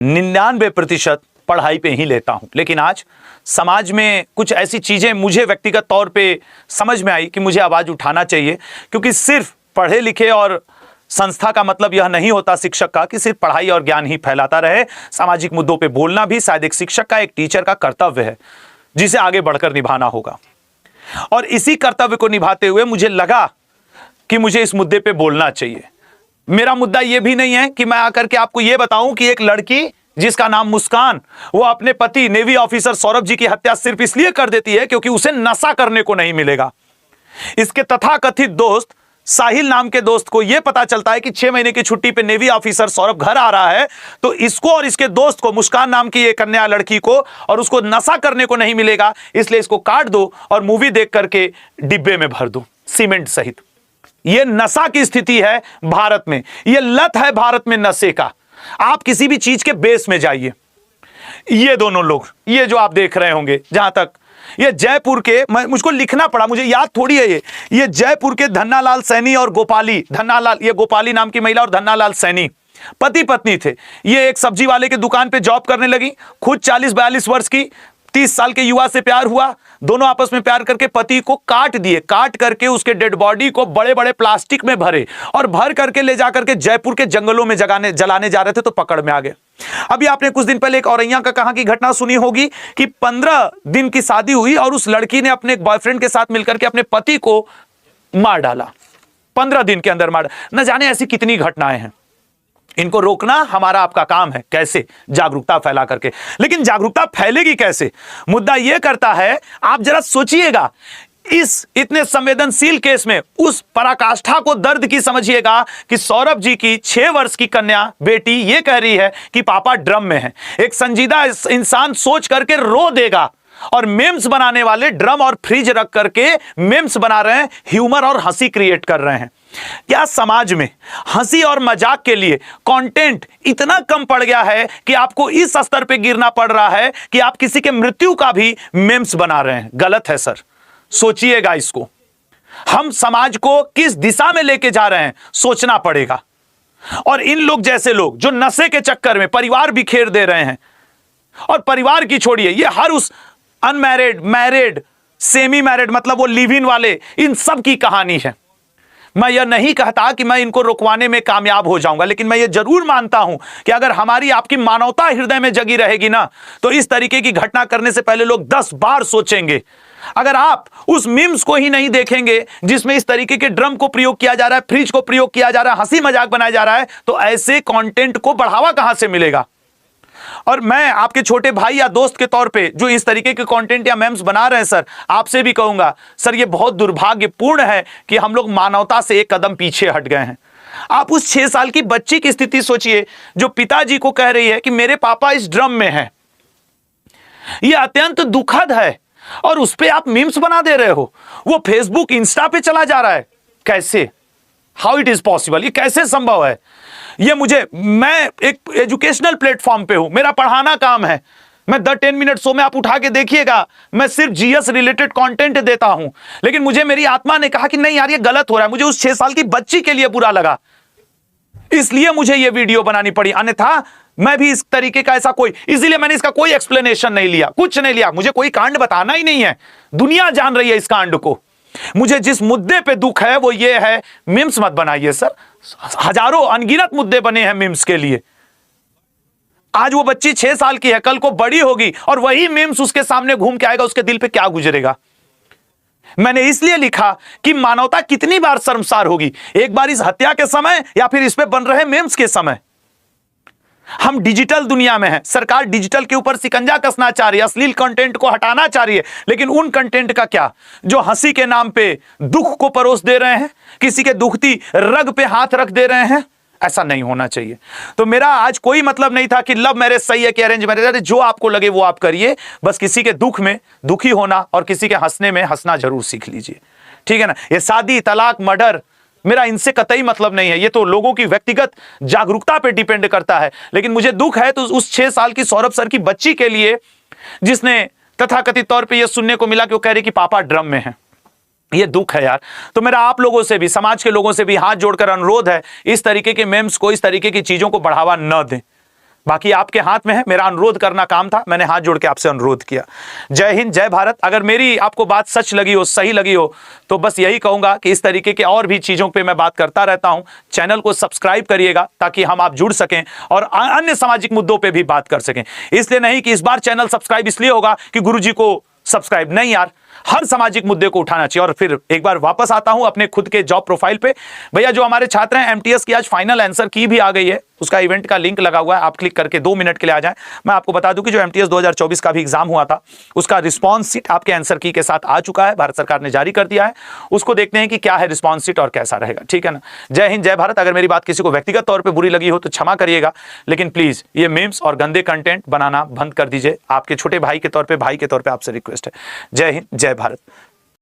99% पढ़ाई पे ही लेता हूं। लेकिन आज समाज में कुछ ऐसी चीजें मुझे व्यक्तिगत तौर पे समझ में आई कि मुझे आवाज उठाना चाहिए, क्योंकि सिर्फ पढ़े लिखे और संस्था का मतलब यह नहीं होता शिक्षक का कि सिर्फ पढ़ाई और ज्ञान ही फैलाता रहे। सामाजिक मुद्दों पे बोलना भी शायद एक शिक्षक का, एक टीचर का कर्तव्य है, जिसे आगे बढ़कर निभाना होगा। और इसी कर्तव्य को निभाते हुए मुझे लगा कि मुझे इस मुद्दे पे बोलना चाहिए। मेरा मुद्दा यह भी नहीं है कि मैं आकर के आपको यह बताऊं कि एक लड़की जिसका नाम मुस्कान, वो अपने पति नेवी ऑफिसर सौरभ जी की हत्या सिर्फ इसलिए कर देती है क्योंकि उसे नशा करने को नहीं मिलेगा। इसके तथाकथित दोस्त साहिल नाम के दोस्त को यह पता चलता है कि 6 महीने की छुट्टी पे नेवी ऑफिसर सौरभ घर आ रहा है, तो इसको और इसके दोस्त को, मुस्कान नाम की ये कन्या लड़की को, और उसको नशा करने को नहीं मिलेगा, इसलिए इसको काट दो और मूवी देख करके डिब्बे में भर दो सीमेंट सहित। यह नशा की स्थिति है भारत में, यह लत है भारत में नशे का। आप किसी भी चीज के बेस में जाइए, ये दोनों लोग, ये जो आप देख रहे होंगे, जहां तक ये जयपुर के, मुझको लिखना पड़ा, मुझे याद थोड़ी है, ये जयपुर के धन्नालाल सैनी और गोपाली, धन्नालाल, ये गोपाली नाम की महिला और धन्नालाल सैनी पति पत्नी थे। ये एक सब्जी वाले के दुकान पे जॉब करने लगी, खुद 40-42 वर्ष की, 30 साल के युवा से प्यार हुआ। दोनों आपस में प्यार करके पति को काट दिए, काट करके उसके डेड बॉडी को बड़े बड़े प्लास्टिक में भरे और भर करके ले जाकर के जयपुर के जंगलों में जलाने जा रहे थे, तो पकड़ में आ गए। अभी आपने कुछ दिन पहले एक औरैया का कहां की घटना सुनी होगी कि 15 दिन की शादी हुई और उस लड़की ने अपने बॉयफ्रेंड के साथ मिलकर के अपने पति को मार डाला, 15 दिन के अंदर मार। न जाने ऐसी कितनी घटनाएं हैं। इनको रोकना हमारा आपका काम है, कैसे? जागरूकता फैला करके। लेकिन जागरूकता फैलेगी कैसे? मुद्दा यह करता है, आप जरा सोचिएगा, इस इतने संवेदनशील केस में उस पराकाष्ठा को, दर्द की समझिएगा कि सौरभ जी की 6 वर्ष की कन्या बेटी यह कह रही है कि पापा ड्रम में है। एक संजीदा इंसान सोच करके रो देगा, और मेम्स बनाने वाले ड्रम और फ्रिज रख करके मेम्स बना रहे हैं, ह्यूमर और हंसी क्रिएट कर रहे हैं। क्या समाज में हंसी और मजाक के लिए कंटेंट इतना कम पड़ गया है कि आपको इस स्तर पे गिरना पड़ रहा है कि आप किसी के मृत्यु का भी मेम्स बना रहे हैं? गलत है सर, सोचिएगा इसको। हम समाज को किस दिशा में लेके जा रहे हैं, सोचना पड़ेगा। और इन लोग जैसे लोग जो नशे के चक्कर में परिवार बिखेर दे रहे हैं, और परिवार की छोड़िए, ये हर उस अनमैरिड, मैरिड, सेमी मैरिड, मतलब वो लिव इन वाले, इन सब की कहानी है। मैं यह नहीं कहता कि मैं इनको रुकवाने में कामयाब हो जाऊंगा, लेकिन मैं यह जरूर मानता हूं कि अगर हमारी आपकी मानवता हृदय में जगी रहेगी ना, तो इस तरीके की घटना करने से पहले लोग 10 बार सोचेंगे। अगर आप उस मीम्स को ही नहीं देखेंगे जिसमें इस तरीके के ड्रम को प्रयोग किया जा रहा है, फ्रिज को प्रयोग किया जा रहा है, हंसी मजाक बनाया जा रहा है, तो ऐसे कंटेंट को बढ़ावा कहां से मिलेगा? और मैं आपके छोटे भाई या दोस्त के तौर पे जो इस तरीके के कंटेंट या मेम्स बना रहे हैं सर, आपसे भी कहूंगा सर, ये बहुत दुर्भाग्यपूर्ण है कि हम लोग मानवता से एक कदम पीछे हट गए हैं। आप उस 6 साल की बच्ची की स्थिति सोचिए जो पिताजी को कह रही है कि मेरे पापा इस ड्रम में हैं। यह अत्यंत दुखद है, और उस पे आप मीम्स बना दे रहे हो, वो फेसबुक, इंस्टा पे चला जा रहा है। कैसे? How it is possible? ये कैसे संभव है? ये मैं एक एजुकेशनल प्लेटफॉर्म पे हूं, मेरा पढ़ाना काम है। मैं द 10 मिनट शो में आप उठा के देखिएगा, मैं सिर्फ जीएस रिलेटेड कंटेंट देता हूं। लेकिन मुझे मेरी आत्मा ने कहा कि नहीं यार, ये गलत हो रहा है। मुझे उस 6 साल की बच्ची के लिए बुरा लगा, इसलिए मुझे ये वीडियो बनानी पड़ी। अन्यथा मैं भी इस तरीके का इसीलिए मैंने इसका कोई एक्सप्लेनेशन नहीं लिया, कुछ नहीं लिया। मुझे कोई कांड बताना ही नहीं है, दुनिया जान रही है इस कांड को। मुझे जिस मुद्दे पे दुख है वो ये है, मीम्स मत बनाइए सर। हजारों अनगिनत मुद्दे बने हैं मीम्स के लिए। आज वो बच्ची 6 साल की है, कल को बड़ी होगी और वही मीम्स उसके सामने घूम के आएगा, उसके दिल पे क्या गुजरेगा? मैंने इसलिए लिखा कि मानवता कितनी बार शर्मसार होगी, एक बार इस हत्या के समय या फिर इस पे बन रहे मीम्स के समय। हम डिजिटल दुनिया में हैं, सरकार डिजिटल के ऊपर शिकंजा कसना चाह रही है, अश्लील कंटेंट को हटाना चाह रही है, लेकिन उन कंटेंट का क्या जो हंसी के नाम पे दुख को परोस दे रहे हैं, किसी के दुखती रग पे हाथ रख दे रहे हैं। ऐसा नहीं होना चाहिए। तो मेरा आज कोई मतलब नहीं था कि लव मैरिज सही है कि अरेंज मैरिज, जो आपको लगे वो आप करिए, बस किसी के दुख में दुखी होना और किसी के हंसने में हंसना जरूर सीख लीजिए, ठीक है ना? ये शादी, तलाक, मर्डर, मेरा इनसे कतई मतलब नहीं है, ये तो लोगों की व्यक्तिगत जागरूकता पे डिपेंड करता है। लेकिन मुझे दुख है तो उस 6 साल की सौरभ सर की बच्ची के लिए, जिसने तथाकथित तौर पे ये सुनने को मिला कि वो कह रही कि पापा ड्रम में है। ये दुख है यार। तो मेरा आप लोगों से भी, समाज के लोगों से भी हाथ जोड़कर अनुरोध है, इस तरीके के मेम्स को, इस तरीके की चीजों को बढ़ावा न दें। बाकी आपके हाथ में है, मेरा अनुरोध करना काम था, मैंने हाथ जोड़ के आपसे अनुरोध किया। जय हिंद, जय भारत। अगर मेरी आपको बात सच लगी हो, सही लगी हो, तो बस यही कहूंगा कि इस तरीके के और भी चीजों पे मैं बात करता रहता हूं। चैनल को सब्सक्राइब करिएगा ताकि हम आप जुड़ सकें और अन्य सामाजिक मुद्दों पे भी बात कर सकें। इसलिए नहीं कि इस बार चैनल सब्सक्राइब इसलिए होगा कि गुरुजी को सब्सक्राइब, नहीं यार, हर सामाजिक मुद्दे को उठाना चाहिए। और फिर एक बार वापस आता हूं अपने खुद के जॉब प्रोफाइल पे। भैया जो हमारे छात्र हैं, एमटीएस की आज फाइनल आंसर की भी आ गई है, उसका इवेंट का लिंक लगा हुआ है, आप क्लिक करके 2 मिनट के लिए आ जाएं। मैं आपको बता दूं कि जो एमटीएस 2024 का भी एग्जाम हुआ था, उसका रिस्पॉन्स शीट आपके आंसर की के साथ आ चुका है, भारत सरकार ने जारी कर दिया है। उसको देखते हैं कि क्या है रिस्पॉन्स शीट और कैसा रहेगा, ठीक है ना। जय हिंद, जय भारत। अगर मेरी बात किसी को व्यक्तिगत तौर पर बुरी लगी हो तो क्षमा करिएगा, लेकिन प्लीज ये मीम्स और गंदे कंटेंट बनाना बंद कर दीजिए। आपके छोटे भाई के तौर पर, भाई के तौर पर आपसे रिक्वेस्ट है। जय हिंद, जय भारत।